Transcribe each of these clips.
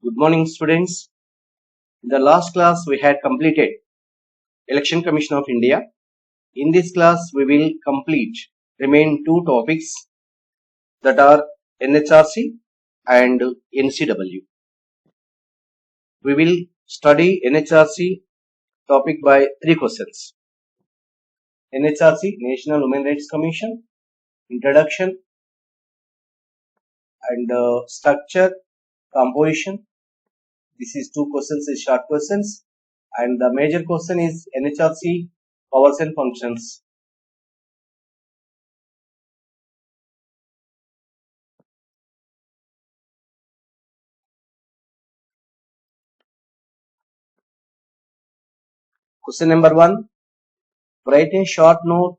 Good morning, students. In the last class, we had completed Election Commission of India. In this class, we will remain two topics that are NHRC and NCW. We will study NHRC topic by three questions. NHRC, National Human Rights Commission, Introduction and Structure, Composition. This is two questions, is short questions, and the major question is NHRC powers and functions. Question number 1. Write a short note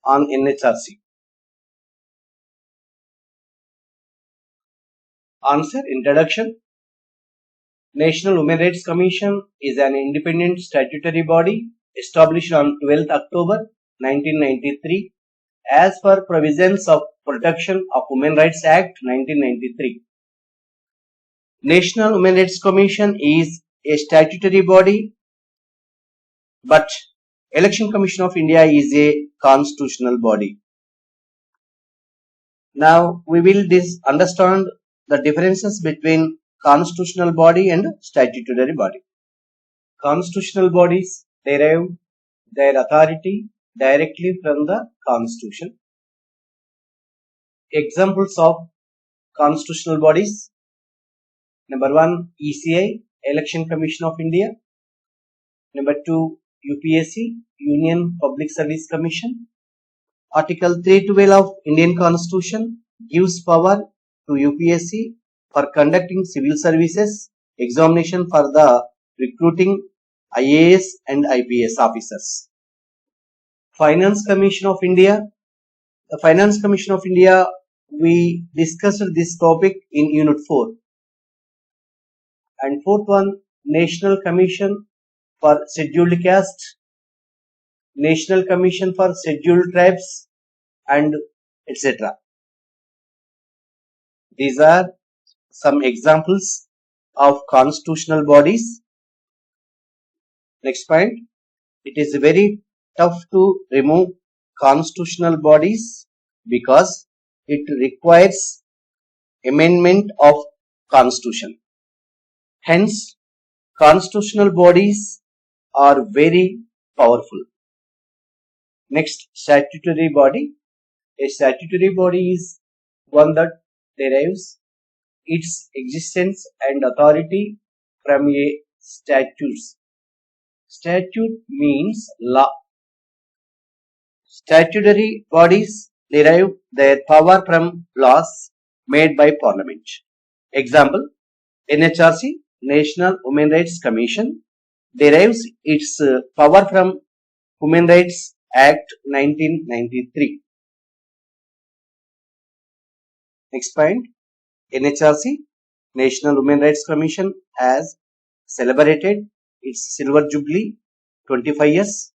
on NHRC. Answer. Introduction. National Human Rights Commission is an independent statutory body established on 12th October 1993 as per provisions of Protection of Human Rights Act 1993. National Human Rights Commission is a statutory body, but Election Commission of India is a constitutional body. Now we will understand the differences between constitutional body and statutory body. Constitutional bodies derive their authority directly from the Constitution. Examples of constitutional bodies. Number 1, ECI, Election Commission of India. Number 2, UPSC, Union Public Service Commission. Article 312 of Indian Constitution gives power to UPSC for conducting civil services examination for the recruiting IAS and IPS officers. Finance Commission of India. The Finance Commission of India, we discussed this topic in Unit 4. And fourth one, National Commission for Scheduled Caste, National Commission for Scheduled Tribes, and etc. These are some examples of constitutional bodies. Next point, it is very tough to remove constitutional bodies because it requires amendment of Constitution. Hence, constitutional bodies are very powerful. Next, statutory body. A statutory body is one that derives its existence and authority from a statute. Statute means law. Statutory bodies derive their power from laws made by Parliament. Example, NHRC, National Human Rights Commission, derives its power from Human Rights Act 1993. Next point, NHRC, National Human Rights Commission, has celebrated its Silver Jubilee 25 years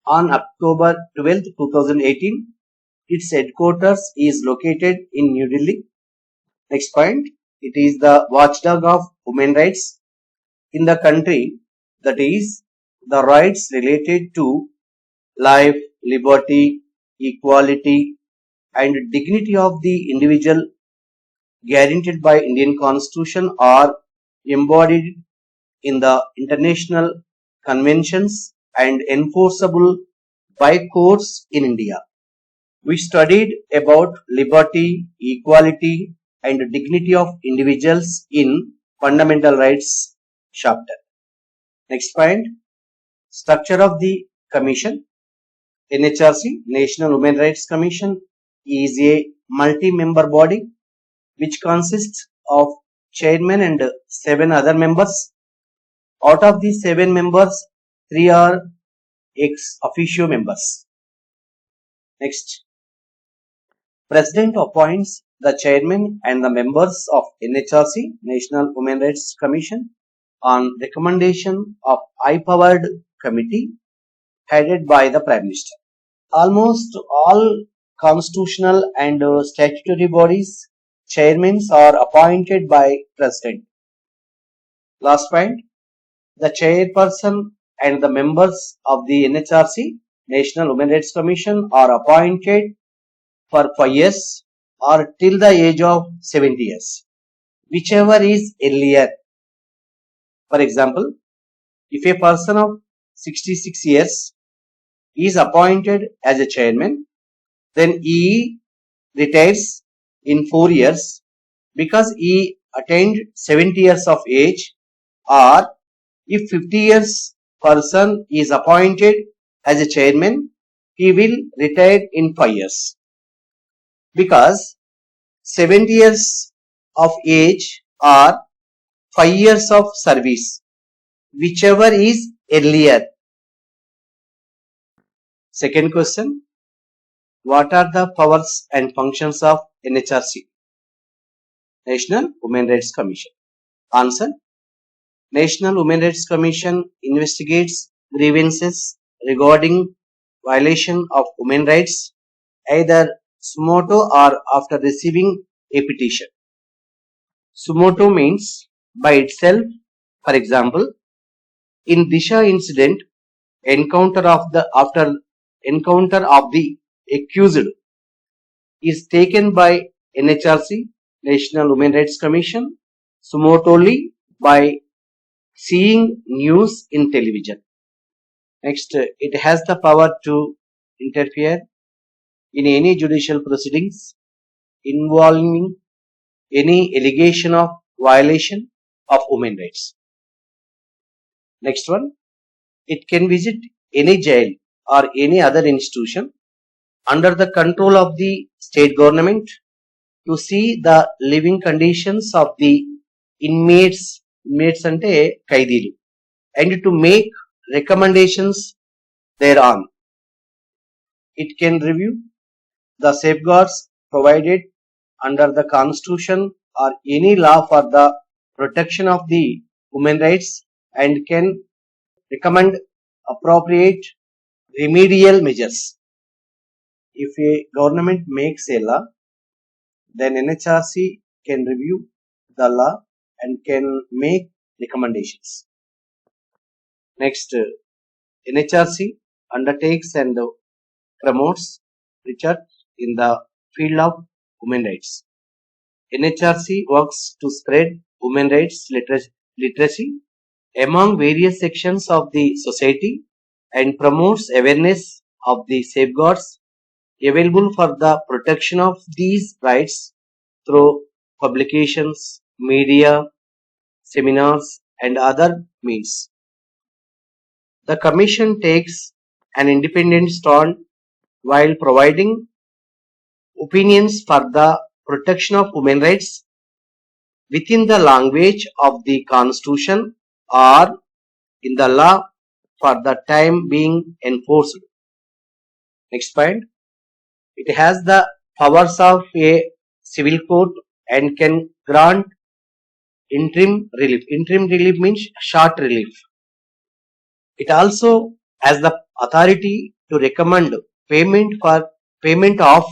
on October 12, 2018. Its headquarters is located in New Delhi. Next point, it is the watchdog of human rights in the country, that is, the rights related to life, liberty, equality, and dignity of the individual guaranteed by Indian Constitution are embodied in the international conventions and enforceable by courts in India. We studied about liberty, equality, and dignity of individuals in Fundamental Rights chapter. Next point, structure of the Commission. NHRC, National Human Rights Commission, is a multi-member body which consists of chairman and 7 other members. Out of the 7 members, 3 are ex officio members. Next, President appoints the chairman and the members of NHRC, National Human Rights Commission, on recommendation of high-powered committee headed by the Prime Minister. Almost all constitutional and statutory bodies chairmen are appointed by President. Last point, the chairperson and the members of the NHRC, National Human Rights Commission, are appointed for 5 years or till the age of 70 years, whichever is earlier. For example, if a person of 66 years is appointed as a chairman, then he retires in 4 years because he attained 70 years of age, or if 50 years person is appointed as a chairman, he will retire in 5 years because 70 years of age or 5 years of service, whichever is earlier. Second question, what are the powers and functions of NHRC, National Human Rights Commission? Answer, National Human Rights Commission investigates grievances regarding violation of human rights either sumoto or after receiving a petition. Sumoto means by itself. For example, in Disha incident, after encounter of the accused is taken by NHRC, National Human Rights Commission, sumotoli by seeing news in television. Next, it has the power to interfere in any judicial proceedings involving any allegation of violation of human rights. Next one, it can visit any jail or any other institution under the control of the state government to see the living conditions of the inmates ante ఖైదీలు, and to make recommendations thereon. It can review the safeguards provided under the Constitution or any law for the protection of the human rights and can recommend appropriate remedial measures. If a government makes a law, then NHRC can review the law and can make recommendations. Next, NHRC undertakes and promotes research in the field of human rights. NHRC works to spread human rights literacy among various sections of the society and promotes awareness of the safeguards available for the protection of these rights through publications, media, seminars, and other means. The Commission takes an independent stand while providing opinions for the protection of human rights within the language of the Constitution or in the law for the time being enforced. Next point, it has the powers of a civil court and can grant interim relief. Interim relief means short relief. It also has the authority to recommend payment of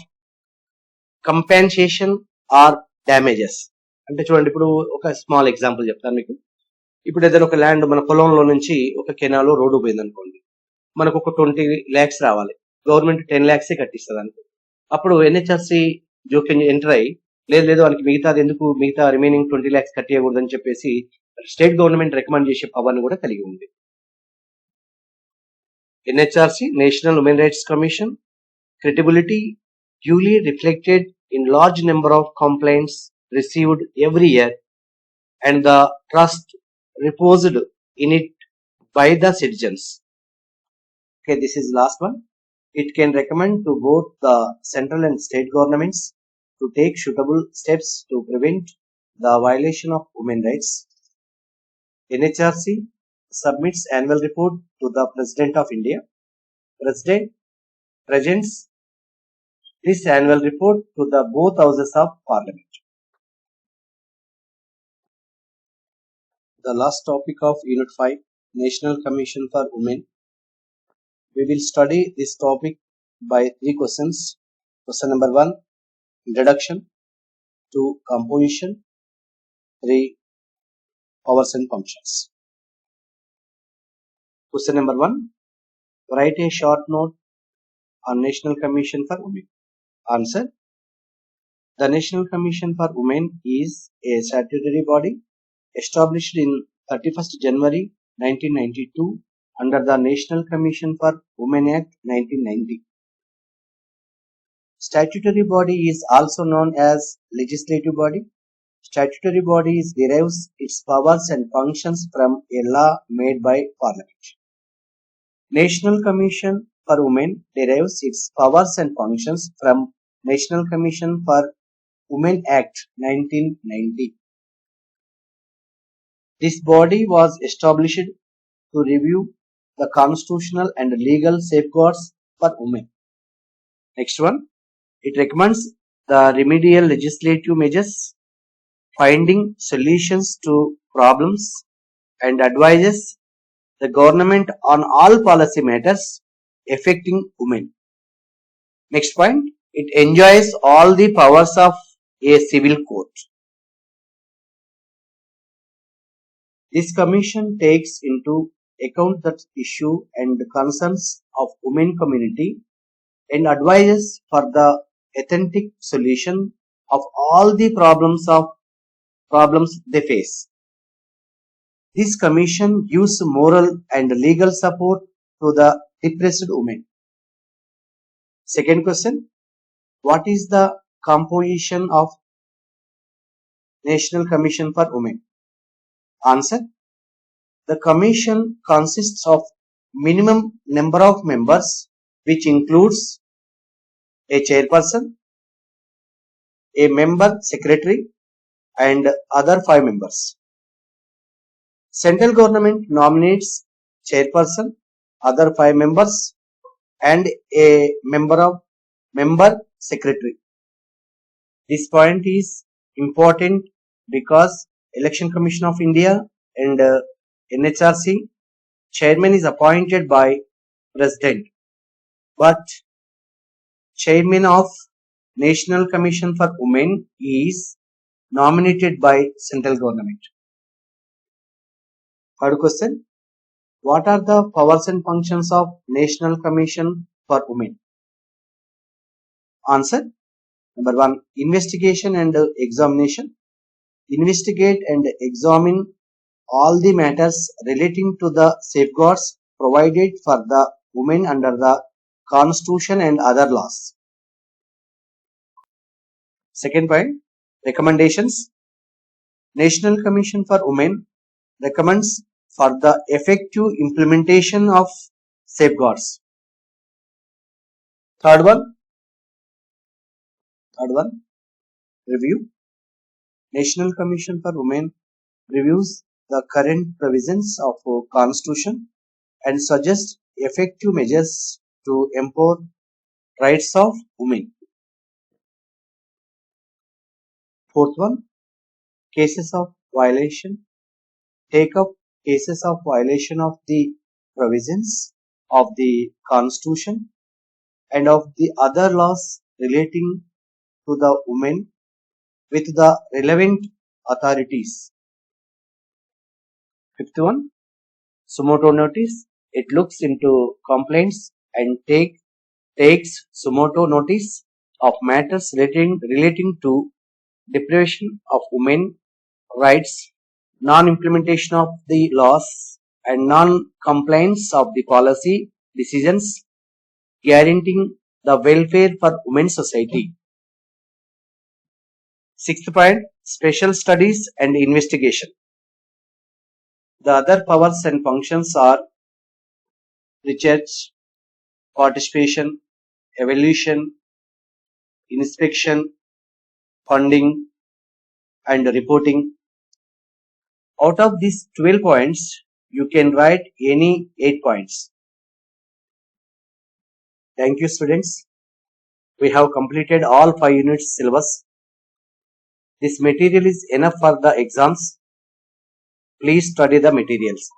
compensation or damages. అంటే చూడండి, ఇప్పుడు ఒక small example చెప్తాను మీకు. ఇప్పుడు ఏదైనా ఒక land మన పొలంలో నుంచి ఒక కెనాల్ రోడ్డు పోయింది అనుకోండి, మనకు ఒక 20 lakhs రావాలి, గవర్నమెంట్ 10 lakhs కట్టిస్తుంది అనుకో. అప్పుడు ఎన్హెచ్ఆర్సి జోక్యం ఎంటర్ అయ్యి లేదు వాళ్ళకి మిగతా రిమైనింగ్ 20 lakhs కట్టేయకూడదని చెప్పేసి స్టేట్ గవర్నమెంట్ రికమెండ్ చేసే పవర్ని కూడా కలిగి ఉంది. NHRC, National Human Rights Commission, credibility duly reflected in large number of complaints received every year and the trust reposed in it by the citizens. Okay, this is last one. It can recommend to both the central and state governments to take suitable steps to prevent the violation of human rights. NHRC submits annual report to the President of India. President presents this annual report to the both houses of Parliament. The last topic of Unit 5, National Commission for Women. We will study this topic by 3 questions. Question number 1, Introduction. 2. Composition. 3. Powers and functions. Question number 1. Write a short note on National Commission for Women. Answer. The National Commission for Women is a statutory body established in 31st January 1992 under the National Commission for Women Act 1990. Statutory body is also known as legislative body. Statutory body derives its powers and functions from a law made by Parliament. National Commission for Women derives its powers and functions from National Commission for Women Act 1990. This body was established to review the constitutional and legal safeguards for women. Next one, it recommends the remedial legislative measures, finding solutions to problems, and advises the government on all policy matters affecting women. Next point, it enjoys all the powers of a civil court. This commission takes into account the issue and concerns of women community and advises for the authentic solution of all the problems they face. This commission gives moral and legal support to the depressed women. Second question, what is the composition of National Commission for Women? Answer, the commission consists of minimum number of members, which includes a chairperson, a member secretary, and other 5 members. Central government nominates chairperson, other 5 members, and a member secretary. This point is important because Election Commission of India and NHRC chairman is appointed by President, but chairman of National Commission for Women is nominated by central government. Third question, what are the powers and functions of National Commission for Women? Answer, number 1, investigation and examination. Investigate and examine all the matters relating to the safeguards provided for the women under the Constitution and other laws. Second point, recommendations. National Commission for Women recommends for the effective implementation of safeguards. Third one, review. National Commission for Women reviews the current provisions of Constitution and suggests effective measures to empower rights of women. Fourth one, cases of violation. Take up cases of violation of the provisions of the Constitution and of the other laws relating to the women with the relevant authorities. Fifth one, sumo notice. It looks into complaints and takes sumo notice of matters relating to deprivation of women rights, non-implementation of the laws, and non-compliance of the policy decisions guaranteeing the welfare for women's society. Sixth point, special studies and investigation. The other powers and functions are research, participation, evaluation, inspection, funding, and reporting. Out of these 12 points, you can write any 8 points. Thank you, students. We have completed all 5 units syllabus. This material is enough for the exams. Please study the materials.